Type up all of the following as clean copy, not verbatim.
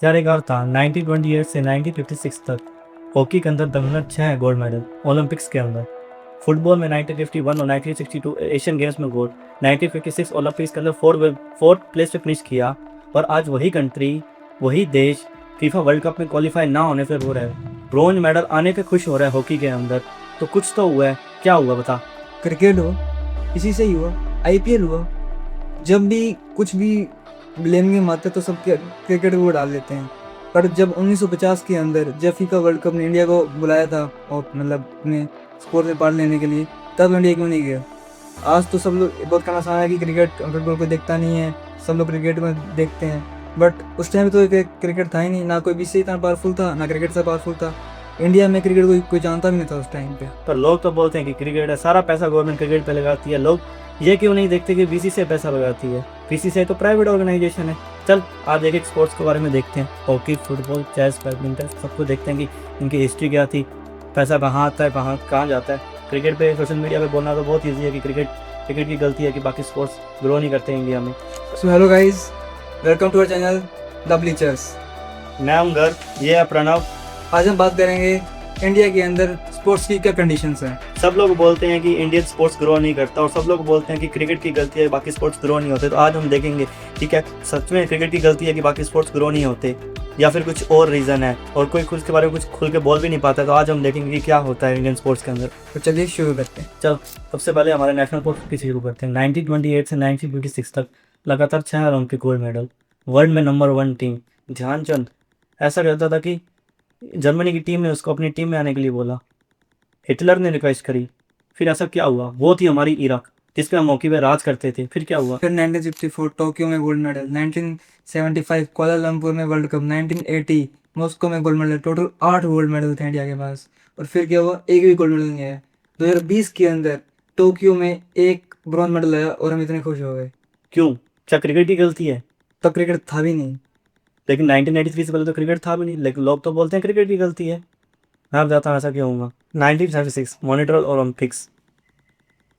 यार एक और था 1928 से 1956 तक हॉकी के अंदर दमन 6 गोल्ड मेडल ओलंपिक्स के अंदर। फुटबॉल में 1951 और 1962 एशियन गेम्स में गोल्ड। 1956 ओलंपिक्स के अंदर फोर्थ प्लेस पे फिनिश किया। और आज वही कंट्री, वही देश फीफा वर्ल्ड कप में क्वालिफाई ना होने पे रो रहा है, ब्रोंज मेडल आने पे खुश हो रहा है हॉकी के अंदर। तो कुछ तो हुआ है, क्या हुआ बता। क्रिकेट हो, इसी से ही हुआ। आईपीएल हुआ। जब भी कुछ भी ब्लेम गेम आते तो सब क्रिकेट को डाल देते हैं। पर जब 1950 के अंदर जब फीफा वर्ल्ड कप ने इंडिया को बुलाया था और मतलब अपने स्पोर्ट में पार्ट लेने के लिए, तब इंडिया क्यों नहीं गया। आज तो सब लोग बहुत कहना आसान है कि क्रिकेट फुटबॉल कोई देखता नहीं है, सब लोग क्रिकेट में देखते हैं। बट उस टाइम तो क्रिकेट था ही नहीं, ना कोई बीसीसीआई इतना पावरफुल था, ना क्रिकेट से पावरफुल था। इंडिया में क्रिकेट कोई जानता भी नहीं था उस टाइम पे। पर लोग तो बोलते हैं कि क्रिकेट है, सारा पैसा गवर्नमेंट क्रिकेट पे लगाती है। लोग ये क्यों नहीं देखते कि बीसीसीआई पैसा लगाती है। बीसीसीआई तो प्राइवेट ऑर्गेनाइजेशन है। चल आज एक एक स्पोर्ट्स के बारे में देखते हैं, हॉकी, फुटबॉल, चेस, बैडमिंटन, सबको देखते हैं कि इनकी हिस्ट्री क्या थी, पैसा कहाँ आता है, कहाँ जाता है। क्रिकेट पे सोशल मीडिया पे बोलना तो बहुत ईजी है कि क्रिकेट की गलती है कि बाकी स्पोर्ट्स ग्रो नहीं करते इंडिया में। So hello guys, welcome to our channel the Bleachers. मैं हूँ घर, ये है प्रणव। आज हम बात करेंगे इंडिया के अंदर स्पोर्ट्स की क्या कंडीशंस हैं। सब लोग बोलते हैं कि इंडियन स्पोर्ट्स ग्रो नहीं करता और सब लोग बोलते हैं कि क्रिकेट की गलती है, बाकी स्पोर्ट्स ग्रो नहीं होते। तो आज हम देखेंगे कि क्या सच में क्रिकेट की गलती है कि बाकी स्पोर्ट्स ग्रो नहीं होते, या फिर कुछ और रीज़न है और कोई खुद के बारे में कुछ खुल के बोल भी नहीं पाता। तो आज हम देखेंगे कि क्या होता है इंडियन स्पोर्ट्स के अंदर। तो चलिए शुरू करते हैं। चल सबसे पहले हमारे नेशनल स्पोर्ट्स की शुरू करते हैं। 1928 से 1956 तक लगातार 6 ओलंपिक गोल्ड मेडल, वर्ल्ड में नंबर 1 टीम। ध्यानचंद ऐसा कहता था कि जर्मनी की टीम ने उसको अपनी टीम में आने के लिए बोला, हिटलर ने रिक्वेस्ट करी। फिर ऐसा क्या हुआ, वो थी हमारी इराक जिस पे हम हॉकी पे राज करते थे। फिर क्या हुआ, फिर 1964 टोक्यो में गोल्ड मेडल, 1975 कोलालमपुर में वर्ल्ड कप, 1980 मॉस्को में gold medal. Total 8 gold medal थे इंडिया के पास। और फिर क्या हुआ, एक भी गोल्ड मेडल नहीं आया। 2020 के अंदर टोक्यो में एक ब्रॉन्ज मेडल आया और हम इतने खुश हो गए। क्यों, क्या क्रिकेट की गलती है? तब क्रिकेट था भी नहीं। लेकिन 1993 से पहले तो क्रिकेट था भी नहीं, लेकिन लोग तो बोलते हैं क्रिकेट की गलती है। मैं आप जाता हूँ ऐसा क्यों होगा। 1976 मॉनिट्रियल ओलंपिक्स,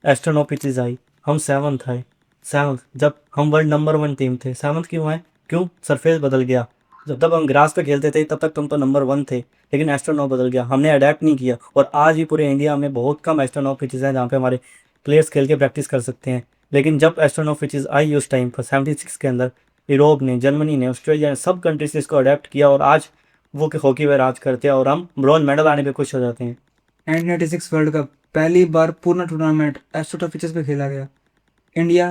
एस्ट्रोनॉ पिचेज आई, हम 7th आए। 7th जब हम वर्ल्ड नंबर 1 टीम थे। 7th क्यों आए? क्यों, सरफेस बदल गया। जब तक हम ग्रास पे खेलते थे तब तक तुम तो नंबर 1 थे, लेकिन एस्ट्रोनॉ बदल गया, हमने अडेप्ट नहीं किया। और आज भी पूरे इंडिया में बहुत कम एस्ट्रोनॉ पिचेज हैं जहाँ पे हमारे प्लेयर्स खेल के प्रैक्टिस कर सकते हैं। लेकिन जब एस्ट्रोनॉ पिचेज आई उस टाइम पर 76 के अंदर, यूरोप ने, जर्मनी ने, ऑस्ट्रेलिया ने, सब कंट्रीज ने इसको अडेप्ट किया और आज वो हॉकी में राज करते हैं और हम ब्रॉन्ज मेडल आने पे खुश हो जाते हैं। 1996 वर्ल्ड कप, पहली बार पूर्ण टूर्नामेंट एस्ट्रो पिचेस पे खेला गया। इंडिया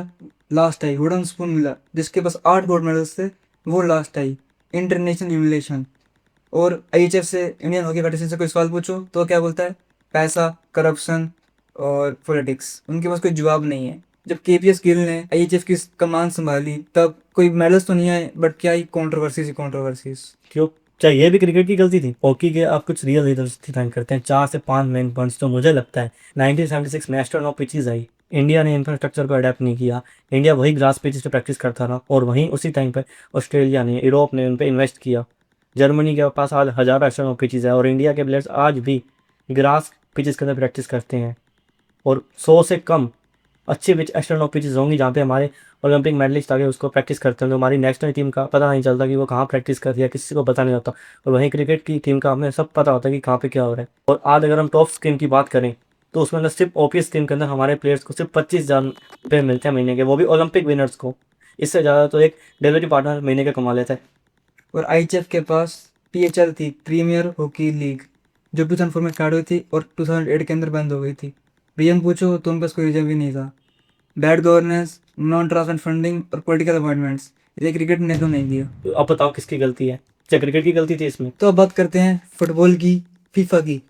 लास्ट आई, वुडन स्पून मिला। जिसके पास 8 गोल्ड मेडल्स थे वो लास्ट आई। इंटरनेशनल यूमिलेशन। और आईएचएफ से, इंडियन हॉकी फेडरेशन से कोई सवाल पूछो तो क्या बोलता है, पैसा, करप्शन और पॉलिटिक्स। उनके पास कोई जवाब नहीं है। जब केपीएस गिल ने आईएचएफ की कमान संभाली तब कोई मेडल्स तो नहीं आए, बट क्या ही कॉन्ट्रोवर्सीज ही कॉन्ट्रोवर्सीज। क्यों, क्या ये भी क्रिकेट की गलती थी? हॉकी के आप कुछ रियल रीजंस डिफाइन करते हैं, 4 से 5 मेन पॉइंट्स। तो मुझे लगता है 1976 में एस्ट्रोनॉ पिचेस आई, इंडिया ने इंफ्रास्ट्रक्चर को अडेप्ट नहीं किया। इंडिया वही ग्रास पिचेस पे प्रैक्टिस करता रहा और वहीं उसी टाइम पे ऑस्ट्रेलिया ने, यूरोप ने उन पे इन्वेस्ट किया। जर्मनी के पास आज हज़ारों एस्ट्रोनॉ पिचेस है और इंडिया के प्लेयर्स आज भी ग्रास पिचेस के अंदर प्रैक्टिस करते हैं। और 100 से कम अच्छे पिच एस्ट्रोनॉ पिचेस होंगी जहाँ पे हमारे ओलंपिक मेडलिस्ट आगे उसको प्रैक्टिस करते हैं। तो हमारी नेशनल टीम का पता नहीं चलता कि वो कहाँ प्रैक्टिस कर रही है, किसी को पता नहीं होता। और वहीं क्रिकेट की टीम का हमें सब पता होता है कि कहाँ पे क्या हो रहा है। और आज अगर हम टॉप स्कीम की बात करें तो उसमें अंदर सिर्फ ओपीएस स्कीम के अंदर हमारे प्लेयर्स को सिर्फ 25,000 रुपये मिलते हैं महीने के, वो भी ओलंपिक विनर्स को। इससे ज़्यादा तो एक डिलीवरी पार्टनर महीने के कमा लेता है। और आईएचएफ के पास पीएचएल थी, प्रीमियर हॉकी लीग, जो 2004 में स्टार्ट हुई थी और 2008 के अंदर बंद हो गई थी। रीजन पूछो तो उन पास कोई रीजन भी नहीं था। Bad governance, non transparent funding और पॉलिटिकल अपॉइंटमेंट्स, ये क्रिकेट ने तो नहीं दिया। तो अब बताओ किसकी गलती है? क्या क्रिकेट की गलती थी इसमें? तो अब बात करते हैं फुटबॉल की, फीफा की।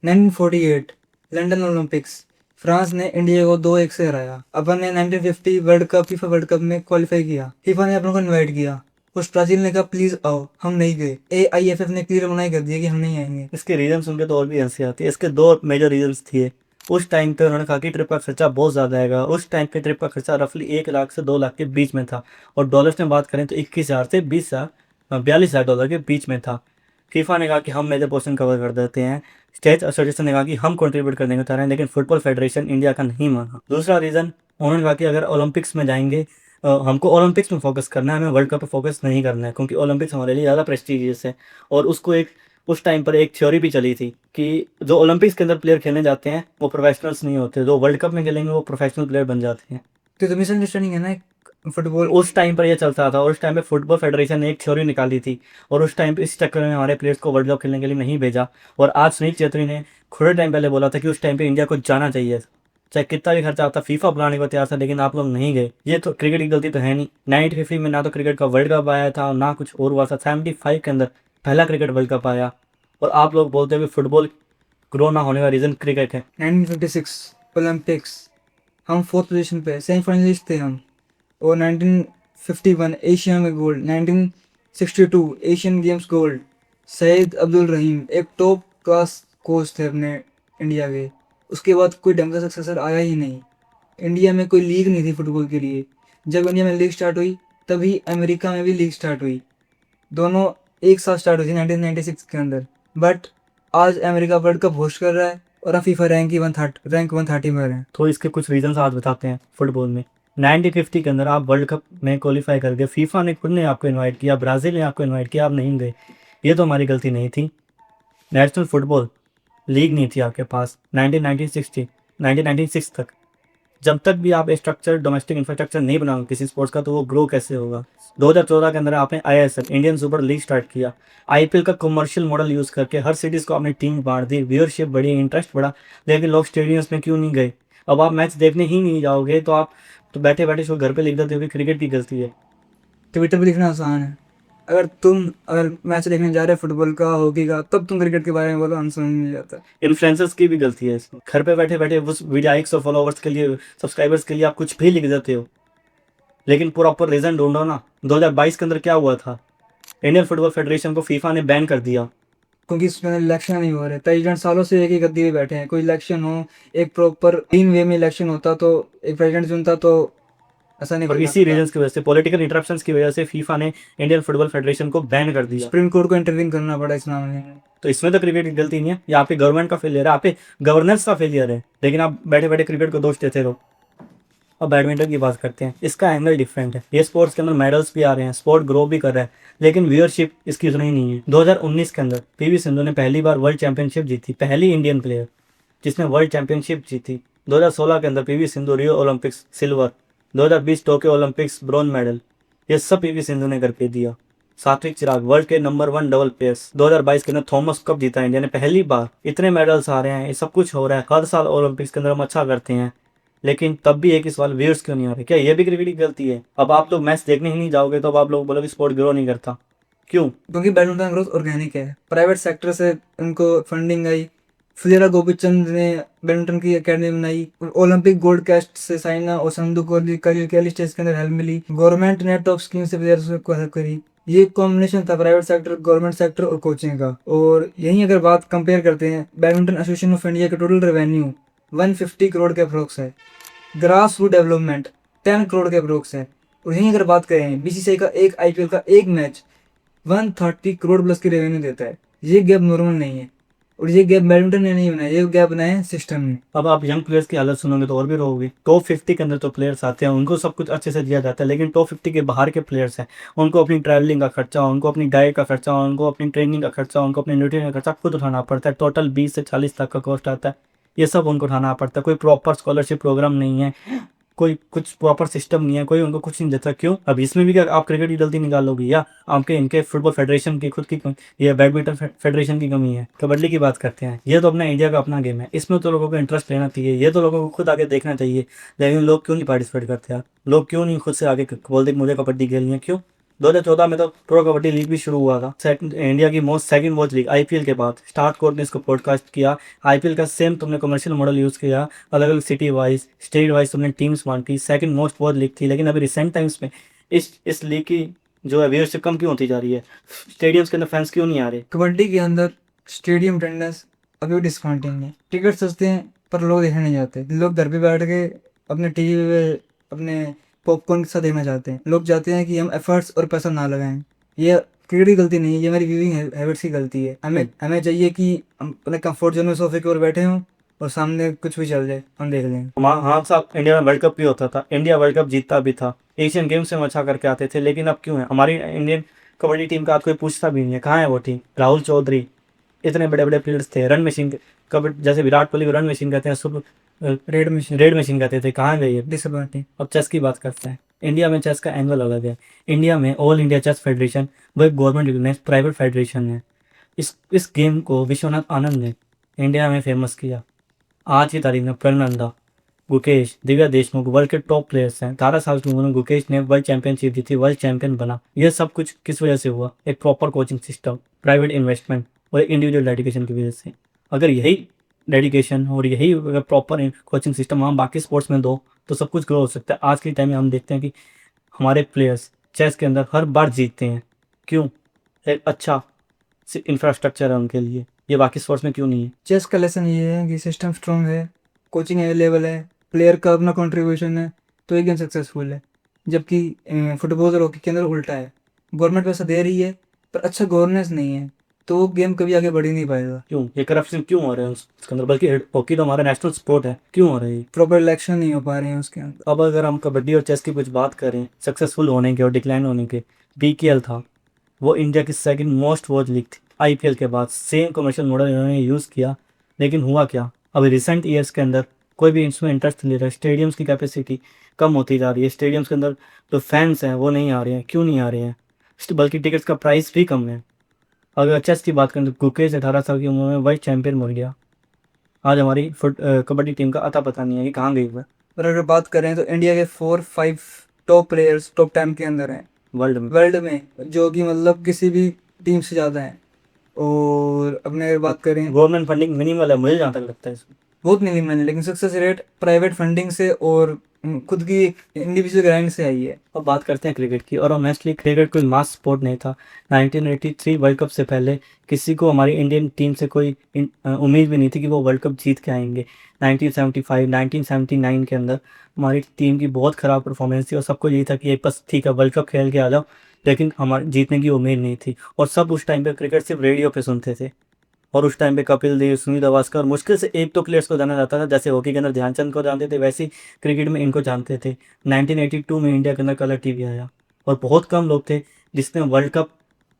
1948 लंदन ओलंपिक्स, फ्रांस ने इंडिया को 2-1 से हराया। अपन ने 1950 world cup, FIFA world cup में क्वालिफाई किया। फीफा ने अपन को इनवाइट किया। उस ब्राजील ने कहा प्लीज आओ, हम नहीं गए। एआईएफएफ ने क्लियर मना कर दिया कि हम नहीं आएंगे। इसके रीजन सुन के तो और भी हंसी आती है। इसके 2 मेजर रीजंस थे। उस टाइम पे उन्होंने कहा कि ट्रिप का खर्चा बहुत ज़्यादा आएगा। उस टाइम पे ट्रिप का खर्चा रफली 1 लाख से 2 लाख के बीच में था। और डॉलर्स में बात करें तो 21,000 से 42,000 डॉलर के बीच में था। फीफा ने कहा कि हम मेजर पोर्शन कवर कर देते हैं। स्टेट एसोसिएशन ने कहा कि हम कंट्रीब्यूट करने को तैयार हैं, लेकिन फुटबॉल फेडरेशन इंडिया का नहीं माना। दूसरा रीज़न, उन्होंने कहा कि अगर ओलंपिक्स में जाएंगे हमको ओलंपिक्स में फोकस करना है, हमें वर्ल्ड कप पे फोकस नहीं करना है, क्योंकि ओलंपिक्स हमारे लिए ज़्यादा प्रेस्टिजियस है। और उसको एक उस टाइम पर एक थ्योरी भी चली थी कि जो ओलंपिक्स के अंदर प्लेयर खेलने जाते हैं वो प्रोफेशनल्स नहीं होते, जो वर्ल्ड कप में खेलेंगे वो प्रोफेशनल प्लेयर बन जाते हैं। तो मिसअंडरस्टैंडिंग है ना फुटबॉल। उस टाइम पर ये चलता था, और उस टाइम पे फुटबॉल फेडरेशन ने एक थ्योरी निकाली थी, और उस टाइम पे इस चक्कर में हमारे प्लेयर्स को वर्ल्ड कप खेलने के लिए नहीं भेजा। और आज सुनील छेत्री ने थोड़े टाइम पहले बोला था कि उस टाइम पे इंडिया को जाना चाहिए, चाहे कितना भी खर्चा आता, फीफा बुलाने को तैयार था, लेकिन आप लोग नहीं गए। ये तो क्रिकेट की गलती तो है नहीं। 1950 में ना तो क्रिकेट का वर्ल्ड कप आया था, ना कुछ और हुआ था। 75 के अंदर पहला क्रिकेट वर्ल्ड कप आया, और आप लोग बोलते हुए फुटबॉल ग्रो ना होने का रीज़न क्रिकेट है। 1956 ओलंपिक्स, हम 4th पोजीशन पे सेमीफाइनलिस्ट थे हम। और 1951 एशिया में gold, 1962 Asian games gold. Syed Abdul Rahim एक टॉप क्लास कोच थे अपने इंडिया के। उसके बाद कोई ढंग का सक्सेसर आया ही नहीं। इंडिया में कोई लीग नहीं थी फुटबॉल के लिए। जब इंडिया में लीग स्टार्ट हुई तभी अमेरिका में भी लीग स्टार्ट हुई। दोनों एक साथ स्टार्ट हुई थी 1996 के अंदर। बट आज अमेरिका वर्ल्ड कप होस्ट कर रहा है और हम फीफा रैंक 130 में हैं। तो इसके कुछ रीजंस आज बताते हैं फुटबॉल में। 1950 के अंदर आप वर्ल्ड कप में क्वालिफाई कर गए, फीफा ने खुद ने आपको इनवाइट किया, ब्राज़ील ने आपको इनवाइट किया, आप नहीं गए। ये तो हमारी गलती नहीं थी। नेशनल फुटबॉल लीग नहीं थी आपके पास 1996 तक। जब तक भी आप स्ट्रक्चर, डोमेस्टिक इंफ्रास्ट्रक्चर नहीं बनाओगे किसी स्पोर्ट्स का, तो वो ग्रो कैसे होगा। 2014 के अंदर आपने ISL, Indian super league start किया। आईपीएल का कमर्शियल मॉडल यूज़ करके हर सिटीज़ को आपने टीम बांट दी, व्यूअरशिप बढ़ी, इंटरेस्ट बढ़ा, लेकिन लोग स्टेडियम्स में क्यों नहीं गए। अब आप मैच देखने ही नहीं जाओगे, तो आप तो बैठे बैठे शो घर पे लिख देते हो कि क्रिकेट की गलती है। ट्विटर पे लिखना आसान है। अगर मैच देखने जा रहे हैं फुटबॉल का, हॉकी का, तब तुम क्रिकेट के बारे में बोलो, आंसर मिल जाता है। इन्फ्लुएंसर्स की भी गलती है इसमें। घर पे बैठे बैठे उस वीडियो और फॉलोवर्स के लिए, सब्सक्राइबर्स के लिए आप कुछ भी लिख देते हो, लेकिन प्रॉपर रीज़न ढूंढो ना। 2022 के अंदर क्या हुआ था, इंडियन फुटबॉल फेडरेशन को फीफा ने बैन कर दिया। क्योंकि इसमें इलेक्शन नहीं हो रहे। प्रेसिडेंट सालों से एक ही गद्दी पे बैठे हैं। कोई इलेक्शन हो, एक प्रॉपर क्लीन वे में इलेक्शन होता तो एक प्रेसिडेंट चुनता, तो ऐसा नहीं और करना इसी पड़ता। रीजन की वजह से, पॉलिटिकल इंटरप्शंस की वजह से फीफा ने इंडियन फुटबॉल फेडरेशन को बैन कर दिया। सुप्रीम कोर्ट को इंटरवीन करना पड़ा इस मामले में। तो इसमें तो क्रिकेट की गलती नहीं है, ये आपके गवर्नमेंट का फेलियर है, आपके गवर्नेंस का फेलियर है, लेकिन आप बैठे बैठे क्रिकेट को दोष देते रहो। अब बैडमिंटन की बात करते हैं। इसका एंगल डिफरेंट है। ये स्पोर्ट्स के अंदर मेडल्स भी आ रहे हैं, स्पोर्ट ग्रो भी कर रहा है, लेकिन व्यूअरशिप इसकी उतनी नहीं है। 2019 के अंदर पीवी सिंधु ने पहली बार वर्ल्ड चैंपियनशिप जीती, पहली इंडियन प्लेयर जिसने वर्ल्ड चैंपियनशिप जीती। 2016 के अंदर PV Sindhu Rio Olympics silver, 2020 Tokyo Olympics bronze medal, ये सब पीवी सिंधु ने करके दिया। सात्विक चिराग वर्ल्ड के नंबर 1 डबल प्लेयर्स, 2022 के अंदर थॉमस कप जीता इंडिया ने पहली बार। इतने मेडल्स आ रहे हैं, ये सब कुछ हो रहा है। हर साल ओलंपिक्स के अंदर हम अच्छा करते हैं, लेकिन तब भी एक ही सवाल, व्यूअर्स क्यों नहीं आ रहे। क्या ये भी क्रिकेट की गलती है। अब आप लोग मैच देखने ही नहीं जाओगे, तो अब आप लोग बोलोगे स्पोर्ट ग्रो नहीं करता, क्यों। क्योंकि बैडमिंटन ग्रोथ ऑर्गेनिक है। प्राइवेट सेक्टर से उनको फंडिंग आई। फुलेरा गोपीचंद ने बैडमिंटन की एकेडमी बनाई। ओलंपिक गोल्ड कैस्ट से साइना और संधू को कैली स्टेज के अंदर हेल्प मिली। गवर्नमेंट ने टॉप स्कीम से प्लेयर्स को हेल्प करी। ये कॉम्बिनेशन था प्राइवेट सेक्टर, गवर्नमेंट सेक्टर और कोचिंग का। और यही अगर बात कंपेयर करते हैं, बैडमिंटन एसोसिएशन ऑफ इंडिया का टोटल रेवेन्यू 150 करोड़ के अप्रोक्स है। ग्रास रूट डेवलपमेंट 10 करोड़ के अप्रोक्स है। और यहीं अगर बात करें, बीसीसीआई का एक आईपीएल का एक मैच 130 करोड़ प्लस की रेवेन्यू देता है। ये गैप नॉर्मल नहीं है, और ये गैप बैडमिंटन ने नहीं बनाया, ये गैप बनाया है सिस्टम ने। अब आप यंग प्लेयर्स की हालत सुनोगे तो और भी रहोगे। टॉप 50 के अंदर तो प्लेयर्स आते हैं, उनको सब कुछ अच्छे से दिया जाता है, लेकिन टॉप 50 के बाहर के प्लेयर्स हैं, उनको अपनी ट्रैवलिंग का खर्चा, उनको अपनी डाइट का खर्चा, उनको अपनी ट्रेनिंग का खर्चा, उनको अपने न्यूट्रिशन का खर्चा खुद उठाना पड़ता है। टोटल 20 से 40 लाख का कॉस्ट आता है, ये सब उनको उठाना पड़ता है। कोई प्रॉपर स्कॉलरशिप प्रोग्राम नहीं है, कोई कुछ प्रॉपर सिस्टम नहीं है, कोई उनको कुछ नहीं देता। क्यों। अब इसमें भी क्या आप क्रिकेट की गलती निकालोगे, या आपके इनके फुटबॉल फेडरेशन की खुद की या बैडमिंटन फेडरेशन की कमी है। कबड्डी की बात करते हैं, ये तो अपना इंडिया का अपना गेम है, इसमें तो लोगों को इंटरेस्ट लेना चाहिए, ये तो लोगों को खुद आगे देखना चाहिए, लेकिन लोग क्यों नहीं पार्टिसिपेट करते यार। लोग क्यों नहीं खुद से आगे बोलते कि मुझे कबड्डी खेलनी है। क्यों। 2014 में तो प्रो कबड्डी लीग भी शुरू हुआ था, इंडिया की सेकंड मोस्ट लीग आईपीएल के बाद। स्टार कोर्ट ने इसको पॉडकास्ट किया। आईपीएल का सेम तुमने कमर्शियल मॉडल यूज़ किया, अलग अलग सिटी वाइज, स्टेट वाइज तुमने टीम्स बांटी, सेकंड मोस्ट वॉच लीग थी। लेकिन अभी रिसेंट टाइम्स में इस लीग की जो है व्यूअरशिप कम क्यों होती जा रही है, स्टेडियम्स के अंदर फैंस क्यों नहीं आ रहे। कबड्डी के अंदर स्टेडियम अटेंडेंस अभी भी डिस्काउंटिंग है। टिकट सस्ते हैं पर लोग देखने नहीं जाते। लोग घर पे बैठ के अपने टीवी पे अपने पॉपकॉर्न के साथ देखना चाहते हैं। लोग चाहते हैं कि हम एफर्ट्स और पैसा ना लगाएं। ये क्रिकेट की गलती नहीं है, ये हमारी व्यूइंग हैबिट्स की गलती है। हमें चाहिए कि हम अपने कंफर्ट जोन में सोफे के ऊपर बैठे हों और सामने कुछ भी चल जाए हम देख लेंगे। हाँ साहब, इंडिया में वर्ल्ड कप भी होता था, इंडिया वर्ल्ड कप जीतता भी था, एशियन गेम्स में हम अच्छा करके आते थे, लेकिन अब क्यों है हमारी इंडियन कबड्डी टीम का आज कोई पूछता भी नहीं है, कहाँ है वो टीम? राहुल चौधरी, इतने बड़े बड़े प्लेयर्स थे, रन मशीन, कबड्डी जैसे विराट कोहली को रन मशीन कहते हैं, सुपर रेड मशीन कहते थे, कहाँ गई है? डिसअपॉइंटिंग। अब चेस की बात करते हैं। इंडिया में चेस का एंगल अलग है। इंडिया में ऑल इंडिया चेस फेडरेशन, वो एक गवर्नमेंट रिकग्नाइज प्राइवेट फेडरेशन है। इस गेम को विश्वनाथ आनंद ने इंडिया में फेमस किया। आज की तारीख में प्रज्ञानंदा, गुकेश, दिव्या देशमुख वर्ल्ड के टॉप प्लेयर्स हैं। 18 साल की उम्र में गुकेश ने वर्ल्ड चैंपियनशिप जीती, वर्ल्ड चैंपियन बना। यह सब कुछ किस वजह से हुआ? एक proper coaching system, private investment और एक इंडिविजुअल डेडिकेशन की वजह से। अगर यही डेडिकेशन और यही अगर प्रॉपर कोचिंग सिस्टम हम बाकी स्पोर्ट्स में दो तो सब कुछ ग्रो हो सकता है। आज के टाइम में हम देखते हैं कि हमारे प्लेयर्स चेस के अंदर हर बार जीतते हैं। क्यों? एक अच्छा इंफ्रास्ट्रक्चर है उनके लिए, ये बाकी स्पोर्ट्स में क्यों नहीं है? चेस का लेसन ये है कि सिस्टम स्ट्रॉन्ग है, कोचिंग अवेलेबल है, प्लेयर का अपना कंट्रीब्यूशन है, तो एक गेम सक्सेसफुल है। जबकि फुटबॉल और हॉकी के अंदर उल्टा है, गवर्नमेंट पैसा दे रही है पर अच्छा गवर्नेंस नहीं है, तो वो गेम कभी आगे बढ़ ही नहीं पाएगा। क्यों ये करप्शन क्यों हो रहा है उसके अंदर? बल्कि हॉकी तो हमारा नेशनल स्पोर्ट है, क्यों हो रही है? प्रॉपर इलेक्शन नहीं हो पा रहे हैं उसके अंदर। अब अगर हम कबड्डी और चेस की कुछ बात करें सक्सेसफुल होने के और डिक्लाइन होने के, बीकेएल था, वो इंडिया की सेकंड मोस्ट वॉच लीग थी। आईपीएल के बाद सेम कमर्शियल मॉडल इन्होंने यूज़ किया, लेकिन हुआ क्या? अभी रिसेंट ईयर्स के अंदर कोई भी इसमें इंटरेस्ट नहीं ले रहा है। स्टेडियम्स की कैपेसिटी कम होती जा रही है, स्टेडियम्स के अंदर जो फैंस हैं वो नहीं आ रहे हैं। क्यों नहीं आ रहे हैं? बल्कि टिकट्स का प्राइस भी कम है। अगर चेस की बात करें तो गुकेश 18 साल की उम्र में वर्ल्ड चैंपियन बन गया। आज हमारी कबड्डी टीम का अता पता नहीं है कि कहाँ गई हुआ है पर अगर बात करें तो इंडिया के 4-5 टॉप प्लेयर्स टॉप 10 के अंदर हैं वर्ल्ड में, जो कि मतलब किसी भी टीम से ज़्यादा हैं। और अपने अगर बात करें, गवर्नमेंट फंडिंग मिनिमल है मुझे जहाँ तक लगता है इसमें। बहुत मिनिमल है, लेकिन सक्सेस रेट प्राइवेट फंडिंग से और खुद की इंडिविजुअल ग्राइंड से आई है। अब बात करते हैं क्रिकेट की, और ऑनेस्टली क्रिकेट कोई मास स्पोर्ट नहीं था। 1983 वर्ल्ड कप से पहले किसी को हमारी इंडियन टीम से कोई उम्मीद भी नहीं थी कि वो वर्ल्ड कप जीत के आएंगे। 1975 1979 के अंदर हमारी टीम की बहुत ख़राब परफॉर्मेंस थी और सबको यही था कि ये बस ठीक है वर्ल्ड कप खेल के आ जाओ, लेकिन हमारे जीतने की उम्मीद नहीं थी। और सब उस टाइम पे क्रिकेट सिर्फ रेडियो पे सुनते थे, और उस टाइम पे कपिल देव, सुनील गावस्कर, मुश्किल से एक दो प्लेयर्स को जाना जाता था। जैसे हॉकी के अंदर ध्यानचंद को जानते थे, वैसे ही क्रिकेट में इनको जानते थे। 1982 में इंडिया के अंदर कलर टीवी आया और बहुत कम लोग थे जिसने वर्ल्ड कप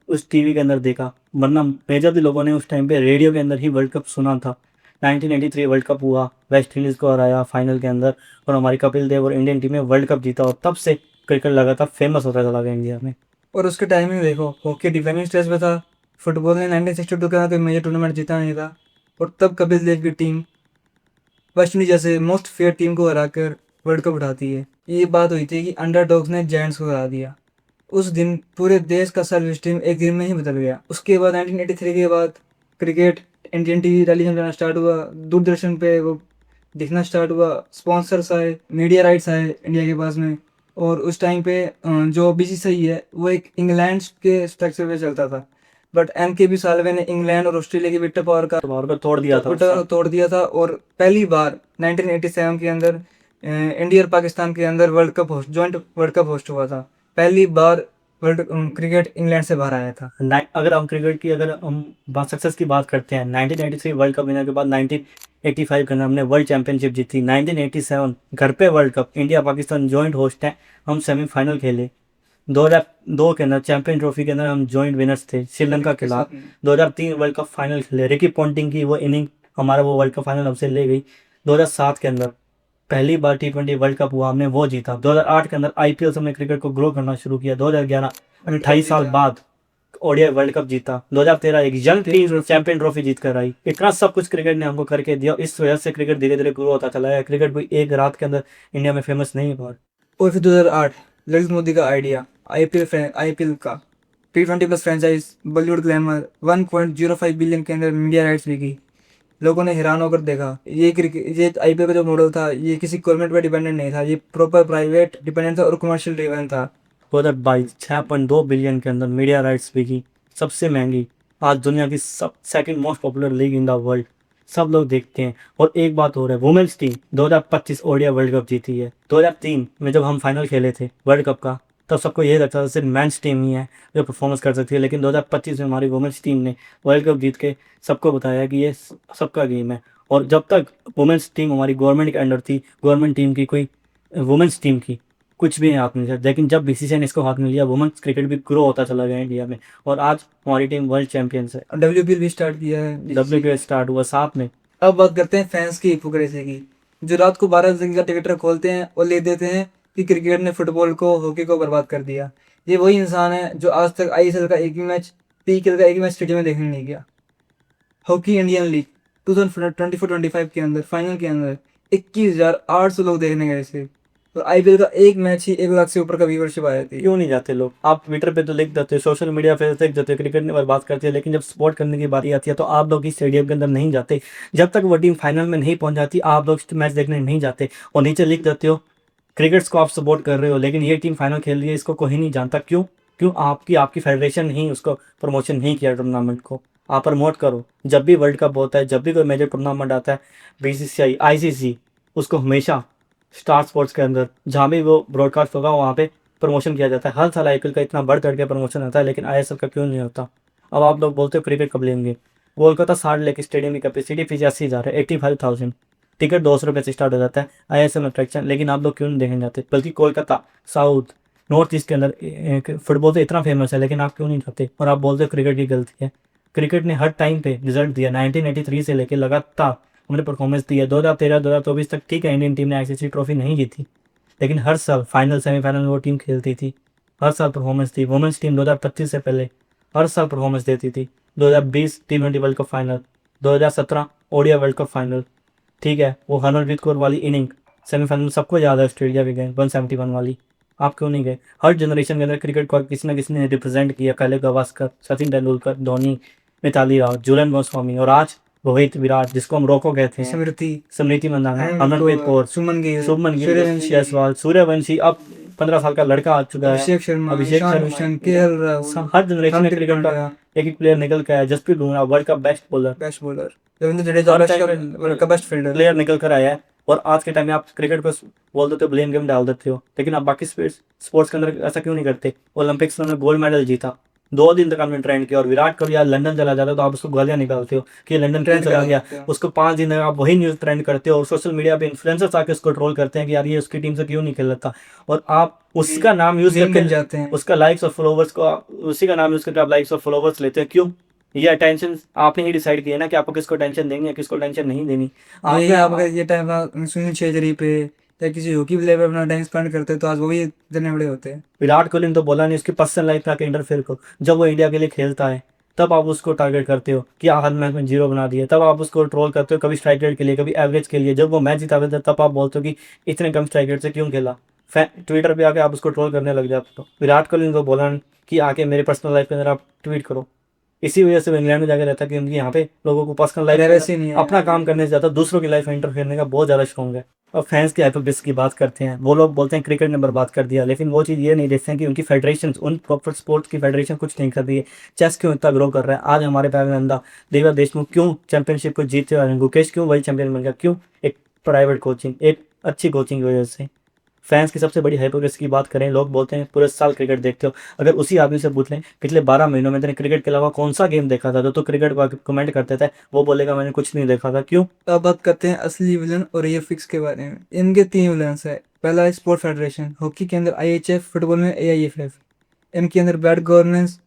उस टीवी के अंदर देखा, वरना मेजरली लोगों ने उस टाइम पे रेडियो के अंदर ही वर्ल्ड कप सुना था। 1983 वर्ल्ड कप हुआ, वेस्ट इंडीज़ को हराया फाइनल के अंदर, और हमारी कपिल देव और इंडियन टीम ने वर्ल्ड कप जीता, और तब से क्रिकेट लगातार फेमस होता चला गया इंडिया में। और उसके टाइमिंग देखो, हॉकी डिफेंडिंग स्टेज पे था, फुटबॉल ने 1962 का कोई मेजर टूर्नामेंट जीता नहीं था, और तब कपिल देव की टीम वेस्ट इंडीज जैसे मोस्ट फेयर टीम को हराकर वर्ल्ड कप उठाती है। ये बात हुई थी कि अंडरडॉग्स ने जायंट्स को हरा दिया। उस दिन पूरे देश का सर्विस टीम एक दिन में ही बदल गया। उसके बाद 1983 के बाद क्रिकेट इंडियन टीवी टेलीविजन जाना स्टार्ट हुआ, दूरदर्शन पे वो दिखना स्टार्ट हुआ, स्पॉन्सर्स आए, मीडिया राइट्स आए इंडिया के पास में। और उस टाइम पे जो बीसीसीआई है वो एक इंग्लैंड के स्ट्रक्चर पे चलता था, बट एमकेबी साल्वे ने इंग्लैंड और ऑस्ट्रेलिया की विक्टर पावर का तोड़ दिया था तोड़ दिया था। और पहली बार 1987 के अंदर इंडिया और पाकिस्तान के अंदर world cup host, joint world cup host हुआ था। पहली बार वर्ल्ड क्रिकेट इंग्लैंड से बाहर आया था। अगर हम क्रिकेट की अगर हम बात सक्सेस की बात करते हैं, 1983 वर्ल्ड कप विनर के बाद 1985 के अंदर हमने वर्ल्ड चैंपियनशिप जीती। 1987 घर पे world cup, India Pakistan joint host है, हम सेमीफाइनल खेले। 2002 के अंदर चैंपियन ट्रॉफी के अंदर हम जॉइंट विनर्स थे श्रीलंका के खिलाफ। 2003 वर्ल्ड कप फाइनल खेले, रिकी पॉन्टिंग की वो इनिंग हमारा वो वर्ल्ड कप फाइनल हमसे ले गई। 2007 के अंदर पहली बार T20 वर्ल्ड कप हुआ, हमने वो जीता। 2008 के अंदर आईपीएल से हमने क्रिकेट को ग्रो करना शुरू किया। 2011 28 साल बाद ओडीआई वर्ल्ड कप जीता। 2013 एक यंग टीम चैंपियन ट्रॉफी जीत कर आई। इतना सब कुछ क्रिकेट ने हमको करके दिया, इस वजह से क्रिकेट धीरे धीरे ग्रो होता चला है। क्रिकेट कोई एक रात के अंदर इंडिया में फेमस नहीं हुआ। और फिर 2008 ललित मोदी का आइडिया आईपीएल का T20 plus franchise Bollywood glamour 1.05 billion के अंदर मीडिया राइट्स बिकी। लोगों ने हैरान होकर देखा, ये आईपीएल का जो मॉडल था ये किसी गवर्नमेंट पर डिपेंडेंट नहीं था, ये प्रॉपर प्राइवेट डिपेंडेंट था और कमर्शियल ड्रिवन था। 2022 6.2 बिलियन के अंदर मीडिया राइट्स बिकी, सबसे महंगी, आज दुनिया की second most popular league in the world, सब लोग देखते हैं। और एक बात हो रहा है, वुमेन्स टीम 2025 ओडिया वर्ल्ड कप जीती है। 2003 में जब हम फाइनल खेले थे वर्ल्ड कप का, तब सबको ये लगता था सिर्फ मेंस टीम ही है जो परफॉर्मेंस कर सकती है, लेकिन 2025 में हमारी वुमेन्स टीम ने वर्ल्ड कप जीत के सबको बताया कि ये सबका गेम है। और जब तक वुमेंस टीम हमारी गवर्नमेंट के अंडर थी, गवर्नमेंट टीम की कोई वुमेंस टीम की कुछ भी हाथ में नहीं था। लेकिन जब बीसीसीआई ने इसको हाथ में लिया, वुमेंस क्रिकेट भी ग्रो होता चला गया इंडिया में, और आज हमारी टीम वर्ल्ड चैंपियंस है। WPL भी स्टार्ट किया है डब्ल्यू के स्टार्ट हुआ साथ में। अब बात करते हैं फैंस की हिपोक्रेसी की, जो रात को 12 बजे का टिकट खोलते हैं और ले देते हैं कि क्रिकेट ने फुटबॉल को, हॉकी को बर्बाद कर दिया। ये वही इंसान है जो आज तक ISL का एक भी मैच, PKL का एक भी मैच स्टेडियम में देखने नहीं गया। हॉकी इंडियन लीग 2024-25 के अंदर फाइनल के अंदर 21,800 लोग देखने गए थे, और IPL का एक मैच ही 1 लाख से ऊपर का व्यूवरशिप आया थी। क्यों नहीं जाते लोग? आप ट्विटर पे तो लिख देते हो, सोशल मीडिया पे लिख देते हो क्रिकेट ने बर्बाद करती है, लेकिन जब सपोर्ट करने की बारी आती है तो आप लोग इस स्टेडियम के अंदर नहीं जाते। जब तक वो टीम फाइनल में नहीं पहुंच जाती आप लोग मैच देखने नहीं जाते, और नीचे लिख देते हो क्रिकेट्स को आप सपोर्ट कर रहे हो, लेकिन ये टीम फाइनल खेल रही है, इसको कोई नहीं जानता। क्यों? क्यों आपकी फेडरेशन नहीं उसको प्रमोशन नहीं किया टूर्नामेंट को? आप प्रमोट करो। जब भी वर्ल्ड कप होता है, जब भी कोई मेजर टूर्नामेंट आता है, BCCI ICC उसको हमेशा स्टार स्पोर्ट्स के अंदर जहाँ भी वो ब्रॉडकास्ट होगा वहाँ पे प्रमोशन किया जाता है। हर साल IPL का इतना बढ़ चढ़ के प्रमोशन होता है, लेकिन ISL का क्यों नहीं होता? अब आप लोग बोलते हो क्रिकेट कब लेंगे। कोलकाता 60 लेक स्टेडियम की कैपेसिटी 85,000 है, 85,000 टिकट 200 रुपये से स्टार्ट हो जाता है ISL अट्रैक्शन। लेकिन आप लोग क्यों नहीं देखने जाते? बल्कि कोलकाता साउथ नॉर्थ ईस्ट के अंदर फुटबॉल तो इतना फेमस है, लेकिन आप क्यों नहीं जाते? और आप बोलते हो क्रिकेट की गलती है। क्रिकेट ने हर टाइम पे रिजल्ट दिया, 1983 से लेकर लगातार हमने परफॉर्मेंस दी है। 2013 2024 तक ठीक है, इंडियन टीम ने ICC ट्रॉफी नहीं जीती, लेकिन हर साल फाइनल सेमीफाइनल में वो टीम खेलती थी, हर साल परफॉर्मेंस थी। वुमेंस टीम 2025 से पहले हर साल परफॉर्मेंस देती थी। 2020 T20 world cup final, 2017 ODI world cup final, ठीक है, वो हरमनप्रीत कौर वाली इनिंग सेमीफाइनल में सबको याद है, ऑस्ट्रेलिया भी गए 171 वाली। आप क्यों नहीं गए? हर जनरेशन के अंदर क्रिकेट को किसी ना किसी ने रिप्रेजेंट किया, कैले गावस्कर, सचिन तेंदुलकर, धोनी, मिताली राज, झूलन गोस्वामी, और आज रोहित, विराट, जिसको हम रोको कहते हैं, स्मृति मंदाना, हरमनप्रीत कौर, सुमन गिल, शुभमन गिल, सूर्यवंशी, जायसवाल, सूर्यवंशी, अब 15 साल का लड़का आ चुका है, अभिषेक शर्मा, अभिषेक ईशान शर्मा, किशन, KL राहुल, हर जनरेशन में हार्दिक क्रिकेट का पांड्या, एक एक प्लेयर निकल के आया। जसप्रीत बुमराह वर्ल्ड का best bowler, best bowler, Ravindra Jadeja her best time world का बेस्ट फील्डर। प्लेयर निकल कर आया है। और आज के टाइम में आप क्रिकेट को बोल देते हो, ब्लेम गेम डाल देते हो, लेकिन आप बाकी स्पोर्ट्स के अंदर ऐसा क्यों नहीं करते? ओलंपिक्स में गोल्ड मेडल जीता, 2 दिन तक हमने ट्रेंड किया, और विराट कोहली आज लंदन चला जाता है तो आप उसको गालियां निकालते हो कि लंदन क्यों चला गया। उसको 5 दिन तक आप वही न्यूज़ ट्रेंड करते हो, और सोशल मीडिया पे इन्फ्लुएंसर्स आके उसको ट्रोल करते हैं कि यार ये उसकी टीम से क्यों नहीं खेल रहा, और आप उसका नाम यूज करके जाते हैं, उसका लाइक्स और फॉलोवर्स को, उसी का नाम यूज करके आप लाइक्स और फॉलोवर्स लेते हैं। क्यों? ये अटेंशन आपने ही डिसाइड किया ना कि आपको किसको टेंशन देंगे, किसको टेंशन नहीं देनी। वही आप अगर ये टाइम सुनील छेत्री पे या किसी हॉकी प्लेयर पे अपना टाइम स्पेंड करते हैं तो आज वो भी इतने बड़े होते हैं। विराट कोहली ने तो बोला नहीं उसकी पर्सनल लाइफ में आके इंटरफेयर को। जब वो इंडिया के लिए खेलता है तब आप उसको टारगेट करते हो कि हर मैच में 0 बना दिया, तब आप उसको ट्रोल करते हो, कभी स्ट्राइक रेट के लिए, कभी एवरेज के लिए। जब वो मैच जीता देता तब आप बोलते हो कि इतने कम स्ट्राइक रेट से क्यों खेला। ट्विटर पे आके आप उसको ट्रोल करने लग जाते हो। विराट कोहली ने तो बोला कि आके मेरे पर्सनल लाइफ के अंदर आप ट्वीट करो। इसी वजह से वो इंग्लैंड में जाकर रहता है कि उनकी यहाँ पे लोगों को पर्सनल लाइफ वैसे नहीं है, अपना काम करने से ज़्यादा दूसरों की लाइफ में इंटर करने का बहुत ज़्यादा शौक है। और फैंस की हाइपोक्रेसी की बात करते हैं, वो लोग बोलते हैं क्रिकेट ने बर्बाद कर दिया, लेकिन वो चीज़ ये नहीं देखते हैं कि उनकी फेडरेशन, उन प्रॉपर स्पोर्ट्स की फेडरेशन कुछ नहीं कर रही है। चेस क्यों इतना ग्रो कर रहा है? आज हमारे पैगनंदा देवा देशमुख क्यों चैंपियनशिप को जीतते हुए, गुकेश क्यों वर्ल्ड चैंपियन बन गया? क्यों? एक प्राइवेट कोचिंग, एक अच्छी कोचिंग की वजह से। फैंस की सबसे बड़ी हाइपोक्रेसी की बात करें, लोग बोलते हैं पूरे साल क्रिकेट देखते हो। अगर उसी आदमी से पूछ लें पिछले 12 महीनों में तेने क्रिकेट के अलावा कौन सा गेम देखा था, तो क्रिकेट को कमेंट करते थे, वो बोलेगा मैंने कुछ नहीं देखा था। क्यों? अब बात करते हैं असली विलन और ये फिक्स के बारे में। इनके 3 विलन्स है। पहला है स्पोर्ट फेडरेशन, हॉकी के अंदर IHF, फुटबॉल में AIFF। इनके अंदर bad governance,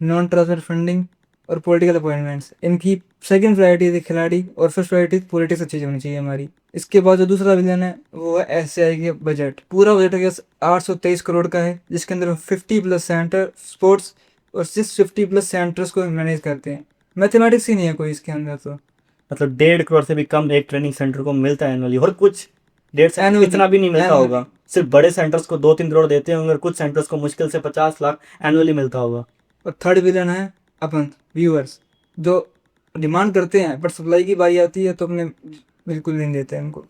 non transfer funding और पॉलिटिकल अपॉइंटमेंट्स। इनकी सेकंड प्रायोरिटी थी खिलाड़ी, और फर्स्ट प्रायोरिटी पॉलिटिक्स अच्छी होनी चाहिए हमारी। इसके बाद जो दूसरा विलन है वो है SCI के बजट। पूरा बजट है 823 करोड़ का है, जिसके अंदर 50+ सेंटर स्पोर्ट्स और 650+ सेंटर्स को मैनेज करते हैं। मैथमेटिक्स ही नहीं है कोई इसके अंदर। तो मतलब 1.5 करोड़ से भी कम एक ट्रेनिंग सेंटर को मिलता है एनुअली, और कुछ 1.5 से Annually, इतना भी नहीं मिलता annually। होगा। सिर्फ बड़े सेंटर्स को 2-3 करोड़ देते होंगे, और कुछ सेंटर्स को मुश्किल से 50 लाख एनुअली मिलता होगा। और थर्ड विलन है अपन व्यूअर्स, जो डिमांड करते हैं बट सप्लाई की बारी आती है तो अपने बिल्कुल नहीं देते हैं उनको।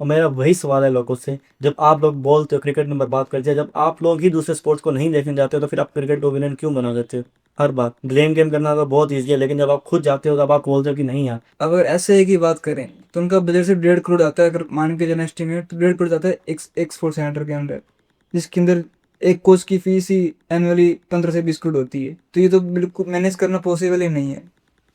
और मेरा वही सवाल है लोगों से, जब आप लोग बोलते हो क्रिकेट ने बर्बाद कर दिया, जब आप लोग ही दूसरे स्पोर्ट्स को नहीं देखने जाते हो, तो फिर आप क्रिकेट को विलन क्यों बना देते हो? हर बार ब्लेम गेम करना तो बहुत ईजी है, लेकिन जब आप खुद जाते हो तब आप बोलते हो कि नहीं यार। अगर ऐसे की बात करें तो उनका बजट सिर्फ 1.5 करोड़ आता है। अगर मान के चलें एस्टिमेट तो 1.5 करोड़ आता है एक स्पोर्ट्स सेंटर के अंदर, जिसके अंदर एक कोच की फीस ही एनुअली 15 से 20 करोड़ होती है। तो ये तो बिल्कुल मैनेज करना पॉसिबल ही नहीं है।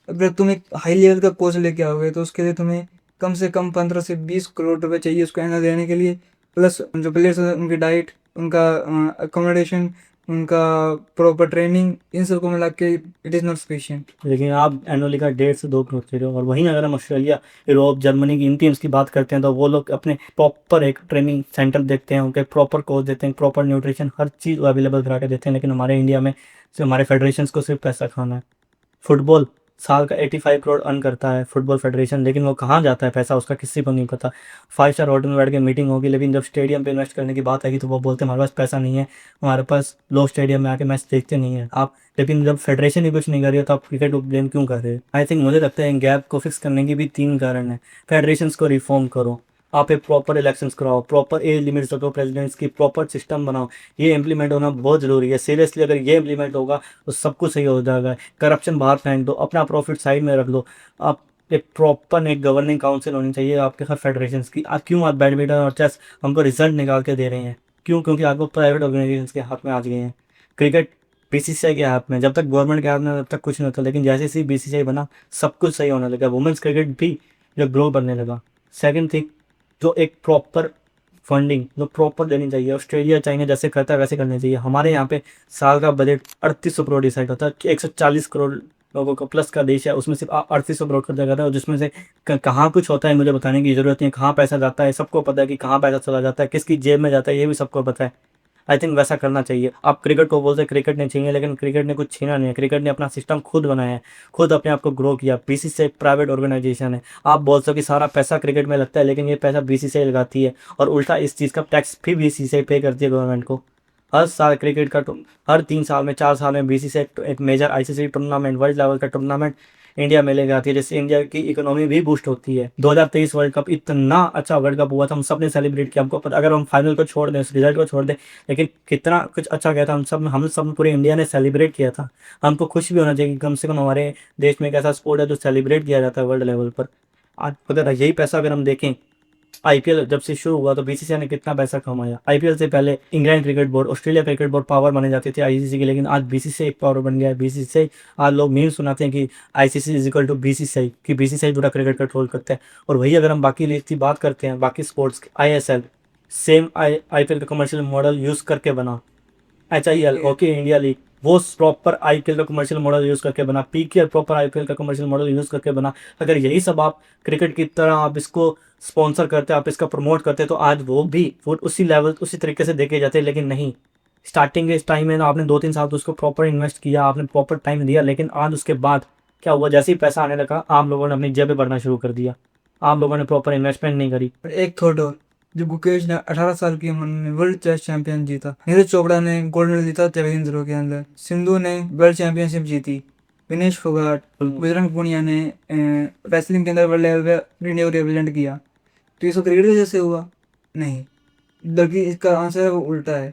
अगर तुम एक हाई लेवल का कोच लेके आओगे तो उसके लिए तुम्हें कम से कम 15 से 20 करोड़ रुपए चाहिए उसको एनुअल देने के लिए, प्लस जो प्लेयर्स हैं उनकी डाइट, उनका अकोमोडेशन, उनका प्रॉपर ट्रेनिंग, इन सबको मिला के इट इज़ नॉट सफिशिएंट। लेकिन आप एनुअली का 1.5 से 2 करोड़ दे रहे हो, और वहीं अगर हम ऑस्ट्रेलिया, यूरोप, जर्मनी की इन टीम्स की बात करते हैं तो वो लोग अपने प्रॉपर एक ट्रेनिंग सेंटर देखते हैं, उनके प्रॉपर कोच देते हैं, प्रॉपर न्यूट्रिशन हर चीज़ अवेलेबल करा के देते हैं। लेकिन हमारे इंडिया में सिर्फ हमारे फेडरेशंस को सिर्फ पैसा खाना है। फुटबॉल साल का 85 करोड़ अर्न करता है फुटबॉल फेडरेशन, लेकिन वो कहाँ जाता है पैसा उसका किसी को नहीं पता। 5 स्टार होटल में बैठ के मीटिंग होगी, लेकिन जब स्टेडियम पे इन्वेस्ट करने की बात आएगी तो वो बोलते हैं हमारे पास पैसा नहीं है, हमारे पास लोग स्टेडियम में आके मैच देखते नहीं है आप। लेकिन जब फेडरेशन ही कुछ नहीं कर रही है तो आप क्रिकेट को ब्लेम क्यों कर रहे हो? आई थिंक मुझे लगता है इन गैप को फिक्स करने की भी 3 कारण है। फेडरेशंस को रिफॉर्म करो, आप एक प्रॉपर इलेक्शंस कराओ, प्रॉपर एज लिमिट्स रखो प्रेसिडेंट्स की, प्रॉपर सिस्टम बनाओ। ये इम्प्लीमेंट होना बहुत ज़रूरी है। सीरियसली अगर ये इम्प्लीमेंट होगा तो सब कुछ सही हो जाएगा। करप्शन बाहर फेंक दो, अपना प्रॉफिट साइड में रख दो। आप एक प्रॉपर एक गवर्निंग काउंसिल होनी चाहिए आपके हर फेडरेशंस की। आप क्यों आप बैडमिंटन और चेस हमको रिजल्ट निकाल के दे रहे हैं? क्यों? क्योंकि आपको प्राइवेट ऑर्गेनाइजेशंस के हाथ में आ गए हैं। क्रिकेट बीसीसीआई के हाथ में, जब तक गवर्नमेंट के हाथ में तब तक कुछ नहीं होता, लेकिन जैसे ही बीसीसीआई बना सब कुछ सही होने लगा। वुमेंस क्रिकेट भी जो ग्रो करने लगा। सेकंड थिंग, जो एक प्रॉपर फंडिंग जो प्रॉपर देनी चाहिए, ऑस्ट्रेलिया चाइना जैसे करता है वैसे करनी चाहिए। हमारे यहाँ पे साल का बजट 3800 करोड़ डिसाइड होता है कि 140 करोड़ लोगों का प्लस का देश है, उसमें सिर्फ 3800 करोड़ खर्चा करता है, और जिसमें से कहाँ कुछ होता है मुझे बताने की ज़रूरत नहीं है। कहाँ पैसा जाता है सबको पता है, कि कहाँ पैसा चला जाता है, किसकी जेब में जाता है ये भी सबको पता है। आई थिंक वैसा करना चाहिए। आप क्रिकेट को बोलते हैं क्रिकेट ने छीने, लेकिन क्रिकेट ने कुछ छीना नहीं है। क्रिकेट ने अपना सिस्टम खुद बनाया है, खुद अपने आप को ग्रो किया। बीसीसीआई एक प्राइवेट ऑर्गेनाइजेशन है। आप बोल सको कि सारा पैसा क्रिकेट में लगता है, लेकिन ये पैसा बीसीसीआई लगाती है, और उल्टा इस चीज़ का टैक्स भी बीसीसीआई पे करती है गवर्नमेंट को। हर साल क्रिकेट का हर 3 साल में 4 साल में बीसीसीआई एक major ICC tournament, world level का टूर्नामेंट इंडिया में लेकर आती है, जिससे इंडिया की इकोनॉमी भी बूस्ट होती है। 2023 वर्ल्ड कप इतना अच्छा वर्ल्ड कप हुआ था, हम सब ने सेलिब्रेट किया। हमको पता, अगर हम फाइनल को छोड़ दें, उस रिजल्ट को छोड़ दें, लेकिन कितना कुछ अच्छा गया था। हम सब पूरे इंडिया ने सेलिब्रेट किया था। हमको खुश भी होना चाहिए कि कम से कम हमारे देश में एक ऐसा स्पोर्ट है जो सेलिब्रेट किया जाता है वर्ल्ड लेवल पर। आज अगर यही पैसा अगर हम देखें, आईपीएल जब से शुरू हुआ तो बीसीसीआई ने कितना पैसा कमाया। आईपीएल से पहले England cricket board, Australia cricket board power माने जाते थे आईसीसी की, लेकिन आज बीसीसीआई पावर बन गया है। बीसीसीआई, आज लोग मीम सुनाते हैं कि ICC is equal to BCCI, कि बीसीसीआई पूरा क्रिकेट कंट्रोल करता है। और वही अगर हम बाकी लीग की बात करते हैं, बाकी स्पोर्ट्स की, आईएसएल सेम आईपीएल का कमर्शियल मॉडल यूज़ करके बना। HIL हॉकी इंडिया लीग वो प्रॉपर आईपीएल का कमर्शियल मॉडल यूज़ करके बना। पीकेएल प्रॉपर आईपीएल का कमर्शियल मॉडल यूज़ करके बना। अगर यही सब आप क्रिकेट की तरह आप इसको स्पॉन्सर करते, आप इसका प्रमोट करते, तो आज वो भी वो उसी लेवल उसी तरीके से देखे जाते। लेकिन नहीं, स्टार्टिंग के इस टाइम में ना आपने 2-3 साल तो उसको प्रॉपर इन्वेस्ट किया, आपने प्रॉपर टाइम दिया, लेकिन आज उसके बाद क्या हुआ? जैसे ही पैसा आने लगा आप लोगों ने अपनी जेबें भरना शुरू कर दिया। आप लोगों ने प्रॉपर इन्वेस्टमेंट नहीं करी। और एक थॉट और, जब गुकेश ने 18 साल की उम्र में वर्ल्ड चेस चैंपियन जीता, नीरज चोपड़ा ने गोल्ड मेडल जीता जेवलिन थ्रो के अंदर, सिंधु ने वर्ल्ड चैंपियनशिप जीती, विनेश फोगाट, बजरंग पुनिया ने रेसलिंग के अंदर वर्ल्ड लेवल पे इंडिया को रिप्रेजेंट किया। तो ये सब क्रिकेट की वजह से हुआ? नहीं, बल्कि इसका आंसर है वो उल्टा है,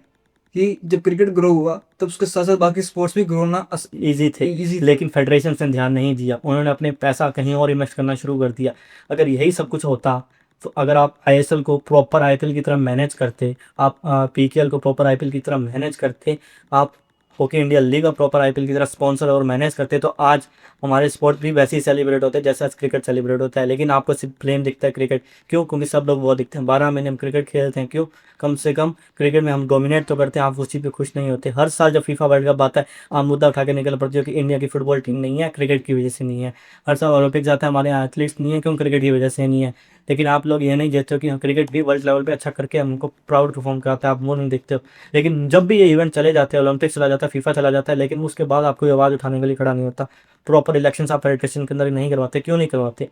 कि जब क्रिकेट ग्रो हुआ तब उसके साथ साथ बाकी स्पोर्ट्स भी ग्रो होना ईजी थे, ईजी। लेकिन फेडरेशन ने ध्यान नहीं दिया। उन्होंने अपने पैसा कहीं और इन्वेस्ट करना शुरू कर दिया। अगर यही सब कुछ होता तो अगर आप आईएसएल को प्रॉपर आईपीएल की तरह मैनेज करते, आप पीकेएल को प्रॉपर आईपीएल की तरह मैनेज करते, आप हॉकी इंडिया लीग का प्रॉपर आईपीएल की तरह स्पॉन्सर और मैनेज करते, तो आज हमारे स्पोर्ट भी वैसे ही सेलिब्रेट होते जैसे आज क्रिकेट सेलिब्रेट होता है। लेकिन आपको सिर्फ प्लेन दिखता है क्रिकेट। क्यों? क्योंकि सब लोग वो दिखते हैं। 12 महीने हम क्रिकेट खेलते हैं, क्यों? कम से कम क्रिकेट में हम डोमिनेट तो करते हैं, आप उसी पे खुश नहीं होते। हर साल जब फीफा वर्ल्ड कप आता है आप मुद्दा उठा के निकल पड़ते हो कि इंडिया की फुटबॉल टीम नहीं है, क्रिकेट की वजह से नहीं है। हर साल ओलंपिक जाता है, हमारे यहाँ एथलीट्स नहीं है, क्यों? क्रिकेट की वजह से नहीं है। लेकिन आप लोग ये नहीं देखते हो कि हाँ, क्रिकेट भी वर्ल्ड लेवल पे अच्छा करके हमको प्राउड परफॉर्म कराता है, आप वो नहीं देखते हो। लेकिन जब भी ये इवेंट चले जाते हैं, ओलंपिक चला जाता है, फीफा चला जाता है, लेकिन उसके बाद आपको आवाज़ उठाने के लिए खड़ा नहीं होता। प्रॉपर इलेक्शन आप फेडरेशन के अंदर नहीं करवाते। क्यों नहीं करवाते?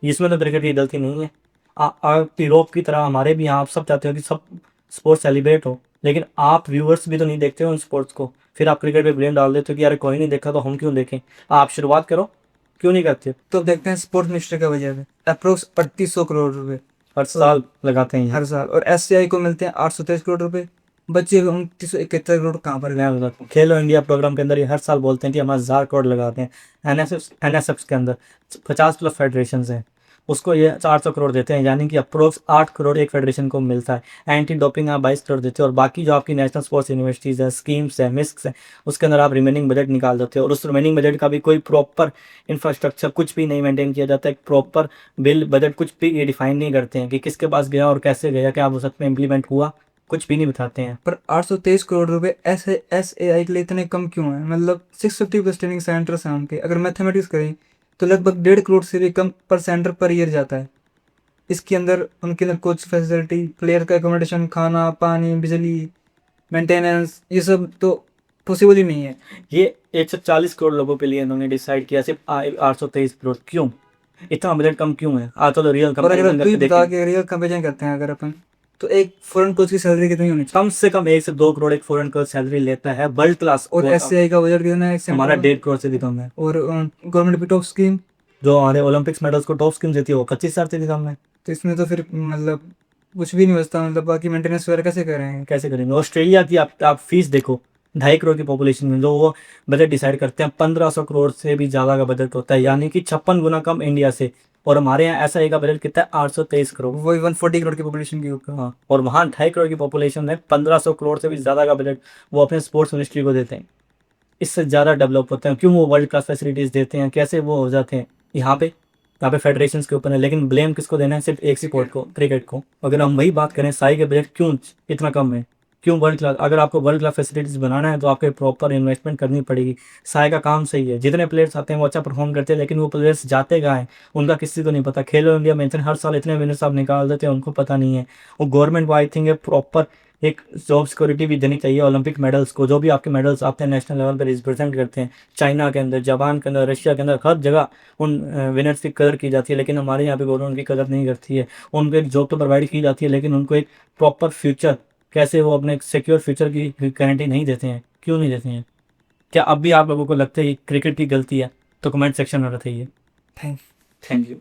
इसमें तो क्रिकेट की गलती नहीं है। आप यूरोप की तरह हमारे भी यहाँ आप सब चाहते हो कि सब स्पोर्ट्स सेलिब्रेट हो, लेकिन आप व्यूअर्स भी तो नहीं देखते हो उन स्पोर्ट्स को। फिर आप क्रिकेट पे ब्लेम डाल देते हो कि यार कोई नहीं देखा तो हम क्यों देखें। आप शुरुआत करो, क्यों नहीं करते? तो अब देखते हैं स्पोर्ट्स मिनिस्टर का बजट है अप्रोक्स 3800 करोड़ रुपए हर साल लगाते हैं हर साल, और एससीआई को मिलते हैं 823 करोड़ रुपए। बच्चे 2971 करोड़ कहाँ पर गए? मैं बताता हूँ, खेलो इंडिया प्रोग्राम के अंदर ये हर साल बोलते हैं कि हम 1000 करोड़ लगाते हैं। एनएसएफ के अंदर 50+ फेडरेशन हैं, उसको ये 400 करोड़ देते हैं, यानी कि अप्रोक्स 8 करोड़ एक फेडरेशन को मिलता है। एंटी डोपिंग आप 22 करोड़ देते हो, और बाकी जो आपकी नेशनल स्पोर्ट्स यूनिवर्सिटीज़ है, स्कीम्स है, मिस्क है, उसके अंदर आप रिमेनिंग बजट निकाल देते हो, और उस रिमेनिंग बजट का भी कोई प्रॉपर इंफ्रास्ट्रक्चर कुछ भी नहीं मेंटेन किया जाता है। एक प्रॉपर बिल बजट कुछ भी ये डिफाइन नहीं करते हैं कि किसके पास गया और कैसे गया, क्या वो सच में इम्प्लीमेंट हुआ, कुछ भी नहीं बताते हैं। पर 823 करोड़ रुपए ऐसे SAI के लिए इतने कम क्यों हैं? मतलब 650 प्लस ट्रेनिंग सेंटर्स हैं उनके। अगर मैथमेटिक्स करें तो लगभग 1.5 करोड़ से भी कम पर सेंटर पर ईयर जाता है। इसके अंदर उनके अंदर कोच फैसिलिटी, प्लेयर का एकोमोडेशन, खाना, पानी, बिजली, मेंटेनेंस, ये सब तो पॉसिबल ही नहीं है। ये 140 करोड़ लोगों के लिए इन्होंने डिसाइड किया, सिर्फ 823 करोड़ क्यों? इतना बजट कम क्यों है? आ तो रियल और अगर कंपैरिजन तू ही करके बता देखें, के रियल कंपेरिजन करते हैं अगर अपन, तो एक फॉरेन कोच की सैलरी कितनी होनी चाहिए? कम से कम 1 से 2 करोड़ एक फॉरेन कोच सैलरी लेता है, वर्ल्ड क्लास और कोच। SAI का बजट कितना है एक हमारा सेंटर का? 1.5 करोड़ से भी कम है। और गवर्नमेंट की टॉप स्कीम, जो हमारे ओलंपिक्स मेडल्स को टॉप स्कीम देती है वो 25,000 से भी कम है। तो इसमें तो फिर मतलब कुछ भी नहीं बचता। मतलब बाकी मेंटेनेंस वगैरह कैसे करेंगे? कैसे करेंगे? ऑस्ट्रेलिया की आप फीस देखो, 2.5 करोड़ की पॉपुलेशन में जो वो बजट डिसाइड करते हैं, 1500 करोड़ से भी ज़्यादा का बजट होता है, यानी कि 56 गुना कम इंडिया से। और हमारे यहाँ ऐसा एक का बजट कितना है? 823 करोड़। वही 140 करोड़ की पॉपुलेशन के ऊपर। हाँ, और वहाँ 2.5 करोड़ की पॉपुलेशन है, 1500 करोड़ से भी ज़्यादा का बजट वो अपने स्पोर्ट्स मिनिस्ट्री को देते हैं। इससे ज़्यादा डेवलप होते हैं, क्यों वो वर्ल्ड क्लास फैसिलिटीज़ देते हैं, कैसे वो हो जाते हैं? यहाँ पे फेडरेशंस के ऊपर है, लेकिन ब्लेम किसको देना है? सिर्फ एक स्पोर्ट को, क्रिकेट को। अगर हम वही बात करें, साई के बजट क्यों इतना कम है? क्यों वर्ल्ड क्लास? अगर आपको वर्ल्ड क्लास फैसिलिटीज़ बनाना है तो आपको प्रॉपर इन्वेस्टमेंट करनी पड़ेगी। साई का काम सही है, जितने प्लेयर्स आते हैं वो अच्छा परफॉर्म करते हैं, लेकिन वो प्लेयर्स जाते कहाँ हैं उनका किसी को नहीं पता। खेलो इंडिया में हर साल इतने विनर्स आप निकाल देते हैं, उनको पता नहीं है। वो गवर्नमेंट को आई थिंक प्रॉपर एक जॉब सिक्योरिटी भी देनी चाहिए ओलंपिक मेडल्स को। जो भी आपके मेडल्स आते हैं नेशनल लेवल पर रिप्रेजेंट करते हैं, चाइना के अंदर, जापान के अंदर, रशिया के अंदर, हर जगह उन विनर्स की कदर की जाती है, लेकिन हमारे यहाँ पे गवर्नमेंट उनकी कदर नहीं करती है। उनको एक जॉब तो प्रोवाइड की जाती है, लेकिन उनको एक प्रॉपर फ्यूचर, कैसे वो अपने सिक्योर फ्यूचर की गारंटी नहीं देते हैं। क्यों नहीं देते हैं? क्या अब भी आप लोगों को लगता है कि क्रिकेट की गलती है? तो कमेंट सेक्शन में बताइए। Thank thank you.